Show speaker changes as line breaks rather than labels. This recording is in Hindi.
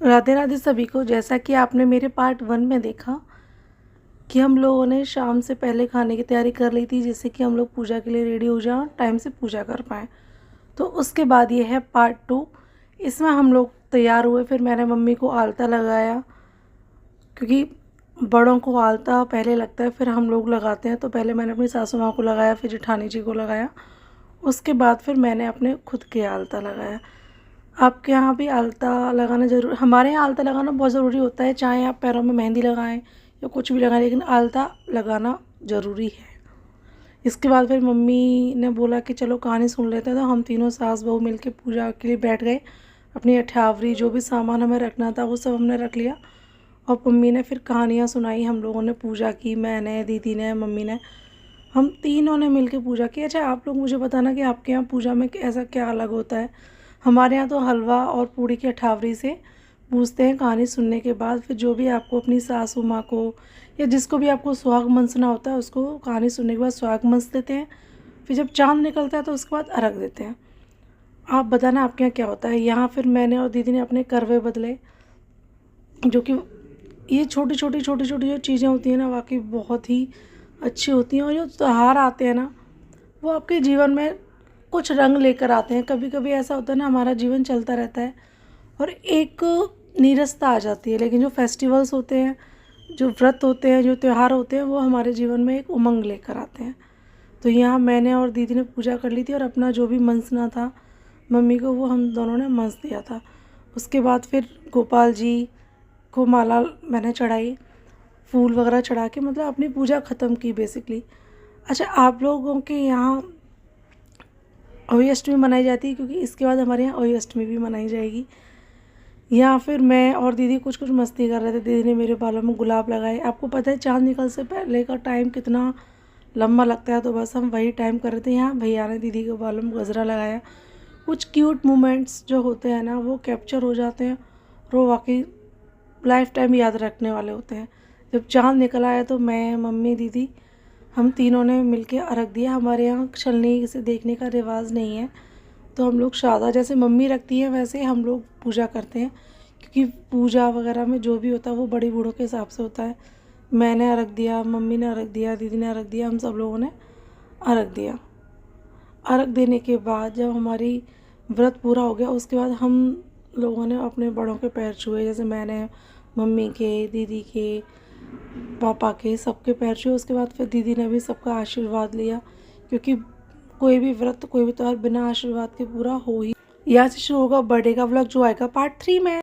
राधे राधे सभी को। जैसा कि आपने मेरे पार्ट 1 में देखा कि हम लोगों ने शाम से पहले खाने की तैयारी कर ली थी, जिससे कि हम लोग पूजा के लिए रेडी हो जाएं, टाइम से पूजा कर पाएँ। तो उसके बाद ये है पार्ट 2। इसमें हम लोग तैयार हुए, फिर मैंने मम्मी को आलता लगाया, क्योंकि बड़ों को आलता पहले लगता है फिर हम लोग लगाते हैं। तो पहले मैंने अपनी सासू माँ को लगाया, फिर जेठानी जी को लगाया, उसके बाद फिर मैंने अपने खुद के आलता लगाया। आपके यहाँ भी आलता लगाना ज़रूर, हमारे यहाँ आलता लगाना बहुत ज़रूरी होता है, चाहे आप पैरों में मेहंदी लगाएं या कुछ भी लगाएं, लेकिन आलता लगाना ज़रूरी है। इसके बाद फिर मम्मी ने बोला कि चलो कहानी सुन लेते हैं, तो हम तीनों सास बहू मिलके पूजा के लिए बैठ गए। अपनी अठावरी जो भी सामान हमें रखना था वो सब हमने रख लिया, और मम्मी ने फिर कहानियाँ सुनाई। हम लोगों ने पूजा की, मैंने, दीदी ने, मम्मी ने, हम तीनों ने मिलके पूजा की। अच्छा, आप लोग मुझे बताना कि आपके यहाँ पूजा में ऐसा क्या अलग होता है। हमारे यहाँ तो हलवा और पूड़ी की अठावरी से पूछते हैं कहानी सुनने के बाद, फिर जो भी आपको अपनी सासू माँ को या जिसको भी आपको सुहाग मनसना होता है उसको कहानी सुनने के बाद सुहाग मनस देते हैं। फिर जब चाँद निकलता है तो उसके बाद अर्घ देते हैं। आप बताना आपके यहाँ क्या होता है। यहाँ फिर मैंने और दीदी ने अपने करवे बदले, जो कि ये छोटी छोटी जो चीज़ें होती हैं ना, वाकई बहुत ही अच्छी होती हैं। और जो त्योहार आते हैं ना, वो आपके जीवन में कुछ रंग लेकर आते हैं। कभी कभी ऐसा होता है ना, हमारा जीवन चलता रहता है और एक नीरसता आ जाती है, लेकिन जो फेस्टिवल्स होते हैं, जो व्रत होते हैं, जो त्यौहार होते हैं, वो हमारे जीवन में एक उमंग लेकर आते हैं। तो यहाँ मैंने और दीदी ने पूजा कर ली थी, और अपना जो भी मनसना था मम्मी को, वो हम दोनों ने मनस दिया था। उसके बाद फिर गोपाल जी को माला मैंने चढ़ाई, फूल वगैरह चढ़ा के, मतलब अपनी पूजा ख़त्म की बेसिकली। अच्छा, आप लोगों के यहाँ अहोई अष्टमी मनाई जाती है, क्योंकि इसके बाद हमारे यहाँ अहोई अष्टमी भी मनाई जाएगी। यहाँ फिर मैं और दीदी कुछ कुछ मस्ती कर रहे थे। दीदी ने मेरे बालों में गुलाब लगाए। आपको पता है चाँद निकल से पहले का टाइम कितना लंबा लगता है, तो बस हम वही टाइम कर रहे थे। यहाँ भैया ने दीदी के बालों में गजरा लगाया। कुछ क्यूट मोमेंट्स जो होते हैं ना, वो कैप्चर हो जाते हैं, और वो वाकई लाइफ टाइम याद रखने वाले होते हैं। जब चाँद निकल आया तो मैं, मम्मी, दीदी, हम तीनों ने मिलके अर्घ दिया। हमारे यहाँ छलनी से देखने का रिवाज नहीं है, तो हम लोग सादा जैसे मम्मी रखती हैं वैसे हम लोग पूजा करते हैं, क्योंकि पूजा वगैरह में जो भी होता है वो बड़ी बूढ़ों के हिसाब से होता है। मैंने अर्घ दिया, मम्मी ने अर्घ दिया, दीदी ने अर्घ दिया, हम सब लोगों ने अर्घ दिया। अर्घ देने के बाद जब हमारी व्रत पूरा हो गया, उसके बाद हम लोगों ने अपने बड़ों के पैर छुए। जैसे मैंने मम्मी के, दीदी के, पापा के, सबके पैर छुए। उसके बाद फिर दीदी ने भी सबका आशीर्वाद लिया, क्योंकि कोई भी व्रत, कोई भी त्यौहार बिना आशीर्वाद के पूरा हो ही। यहाँ से शुरू होगा बर्थडे का व्लॉग, जो आएगा पार्ट 3 में।